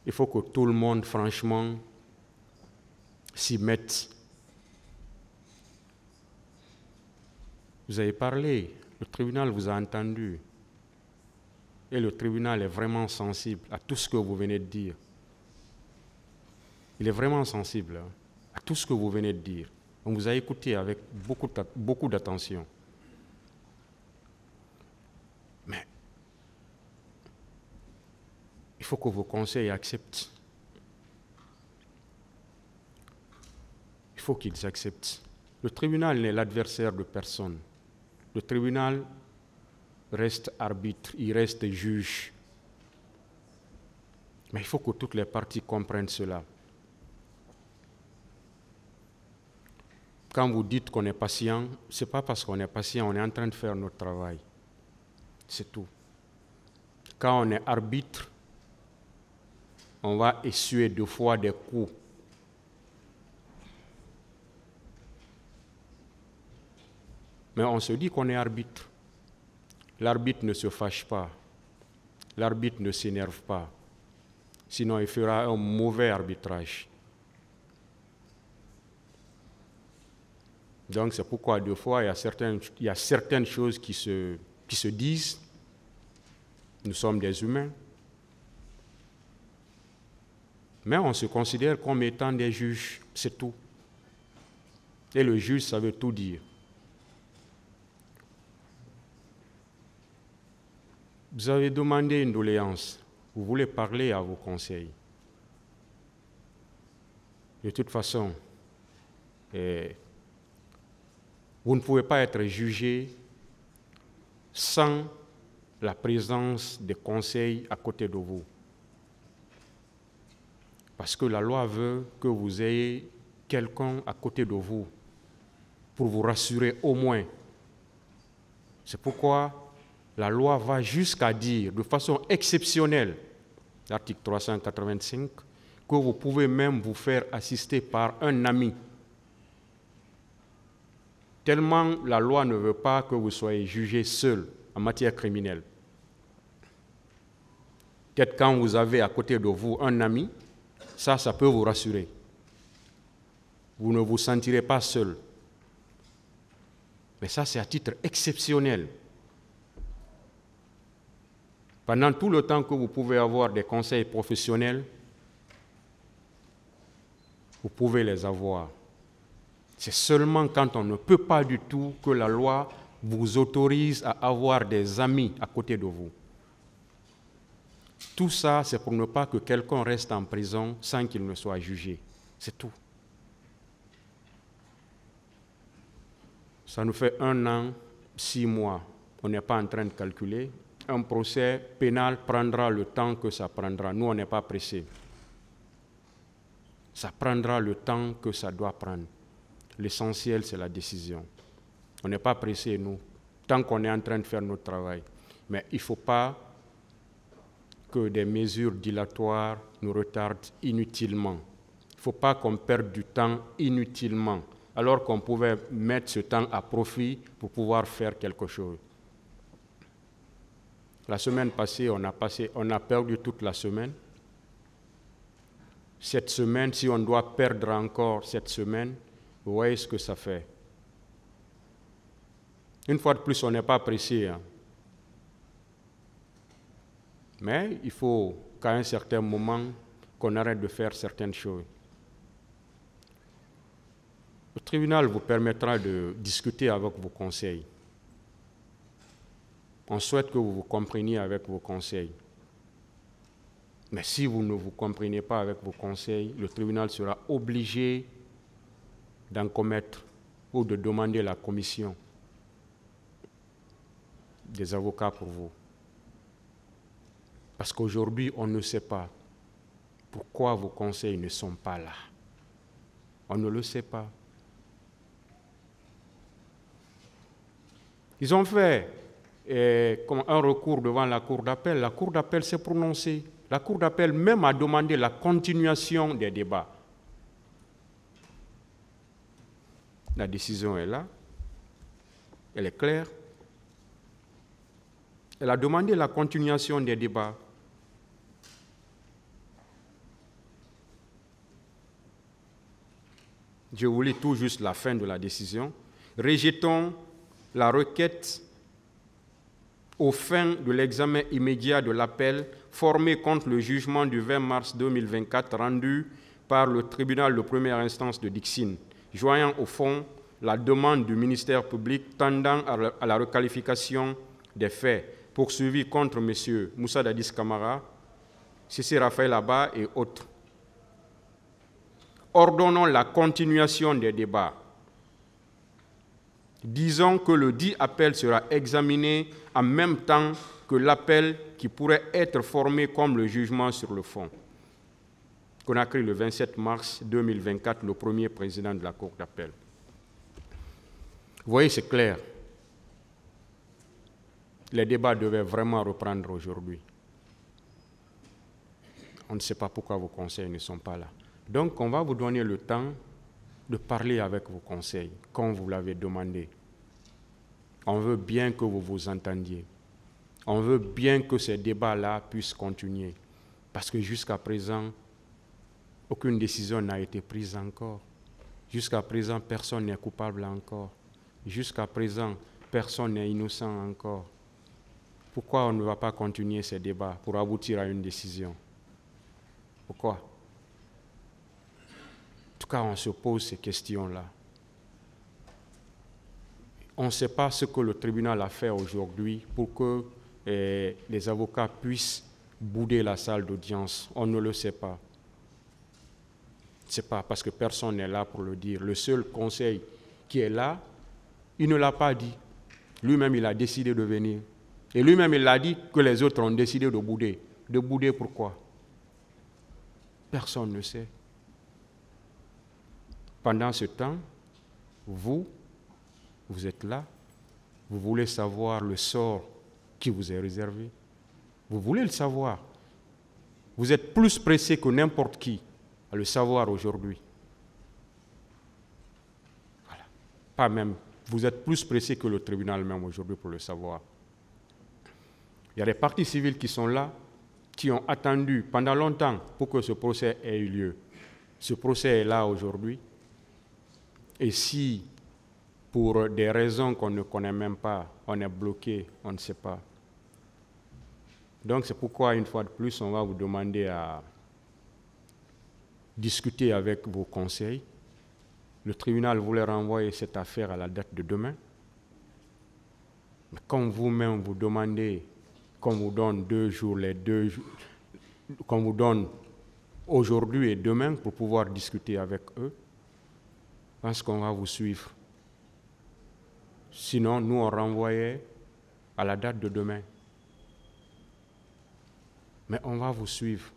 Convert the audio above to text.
Il faut que tout le monde, franchement, s'y mette. Vous avez parlé, le tribunal vous a entendu. Et le tribunal est vraiment sensible à tout ce que vous venez de dire. Il est vraiment sensible à tout ce que vous venez de dire. On vous a écouté avec beaucoup d'attention. Mais il faut que vos conseils acceptent. Il faut qu'ils acceptent. Le tribunal n'est l'adversaire de personne. Le tribunal reste arbitre, il reste juge. Mais il faut que toutes les parties comprennent cela. Quand vous dites qu'on est patient, ce n'est pas parce qu'on est patient, on est en train de faire notre travail. C'est tout. Quand on est arbitre, on va essuyer 2 fois des coups. Mais on se dit qu'on est arbitre. L'arbitre ne se fâche pas. L'arbitre ne s'énerve pas. Sinon, il fera un mauvais arbitrage. Donc, c'est pourquoi, 2 fois, il y a certaines choses qui se disent. Nous sommes des humains. Mais on se considère comme étant des juges, c'est tout. Et le juge, ça veut tout dire. Vous avez demandé une doléance. Vous voulez parler à vos conseils. De toute façon, vous ne pouvez pas être jugé sans la présence des conseils à côté de vous. Parce que la loi veut que vous ayez quelqu'un à côté de vous pour vous rassurer au moins. C'est pourquoi la loi va jusqu'à dire, de façon exceptionnelle, l'article 385, que vous pouvez même vous faire assister par un ami. Tellement la loi ne veut pas que vous soyez jugé seul en matière criminelle. Peut-être quand vous avez à côté de vous un ami, ça peut vous rassurer. Vous ne vous sentirez pas seul. Mais ça, c'est à titre exceptionnel. Pendant tout le temps que vous pouvez avoir des conseils professionnels, vous pouvez les avoir. C'est seulement quand on ne peut pas du tout que la loi vous autorise à avoir des amis à côté de vous. Tout ça, c'est pour ne pas que quelqu'un reste en prison sans qu'il ne soit jugé. C'est tout. Ça nous fait 1 an, 6 mois. On n'est pas en train de calculer. Un procès pénal prendra le temps que ça prendra. Nous, on n'est pas pressés. Ça prendra le temps que ça doit prendre. L'essentiel, c'est la décision. On n'est pas pressés, nous, tant qu'on est en train de faire notre travail. Mais il ne faut pas que des mesures dilatoires nous retardent inutilement. Il ne faut pas qu'on perde du temps inutilement, alors qu'on pouvait mettre ce temps à profit pour pouvoir faire quelque chose. La semaine passée, on a perdu toute la semaine. Cette semaine, si on doit perdre encore cette semaine, vous voyez ce que ça fait. Une fois de plus, on n'est pas pressé. Mais il faut qu'à un certain moment, qu'on arrête de faire certaines choses. Le tribunal vous permettra de discuter avec vos conseils. On souhaite que vous vous compreniez avec vos conseils. Mais si vous ne vous comprenez pas avec vos conseils, le tribunal sera obligé d'en commettre ou de demander la commission des avocats pour vous. Parce qu'aujourd'hui, on ne sait pas pourquoi vos conseils ne sont pas là. On ne le sait pas. Ils ont fait un recours devant la Cour d'appel. La Cour d'appel s'est prononcée. La Cour d'appel même a demandé la continuation des débats. La décision est là. Elle est claire. Elle a demandé la continuation des débats. Je vous lis tout juste la fin de la décision. Rejetons la requête aux fins de l'examen immédiat de l'appel formé contre le jugement du 20 mars 2024 rendu par le tribunal de première instance de Dixine, joignant au fond la demande du ministère public tendant à la requalification des faits poursuivis contre M. Moussa Dadis Camara, Cissé Raphaël Abba et autres. Ordonnons la continuation des débats. Disons que le dit appel sera examiné en même temps que l'appel qui pourrait être formé comme le jugement sur le fond. Conakry, le 27 mars 2024, le premier président de la Cour d'appel. Vous voyez, c'est clair. Les débats devaient vraiment reprendre aujourd'hui. On ne sait pas pourquoi vos conseils ne sont pas là. Donc, on va vous donner le temps de parler avec vos conseils, comme vous l'avez demandé. On veut bien que vous vous entendiez. On veut bien que ces débats-là puissent continuer. Parce que jusqu'à présent, aucune décision n'a été prise encore. Jusqu'à présent, personne n'est coupable encore. Jusqu'à présent, personne n'est innocent encore. Pourquoi on ne va pas continuer ces débats pour aboutir à une décision? Pourquoi? En tout cas, on se pose ces questions-là. On ne sait pas ce que le tribunal a fait aujourd'hui pour que les avocats puissent bouder la salle d'audience. On ne le sait pas. Ce n'est pas parce que personne n'est là pour le dire. Le seul conseil qui est là, il ne l'a pas dit. Lui-même, il a décidé de venir. Et lui-même, il a dit que les autres ont décidé de bouder. De bouder pourquoi? Personne ne sait. Pendant ce temps, vous êtes là, vous voulez savoir le sort qui vous est réservé. Vous voulez le savoir. Vous êtes plus pressé que n'importe qui à le savoir aujourd'hui. Voilà. Pas même. Vous êtes plus pressé que le tribunal même aujourd'hui pour le savoir. Il y a des parties civiles qui sont là, qui ont attendu pendant longtemps pour que ce procès ait eu lieu. Ce procès est là aujourd'hui. Et si, pour des raisons qu'on ne connaît même pas, on est bloqué, on ne sait pas. Donc c'est pourquoi, une fois de plus, on va vous demander à discuter avec vos conseils. Le tribunal voulait renvoyer cette affaire à la date de demain. Mais comme vous-même vous demandez qu'on vous donne 2 jours, les 2 jours, qu'on vous donne aujourd'hui et demain pour pouvoir discuter avec eux, je pense qu'on va vous suivre. Sinon, nous, on renvoyait à la date de demain. Mais on va vous suivre.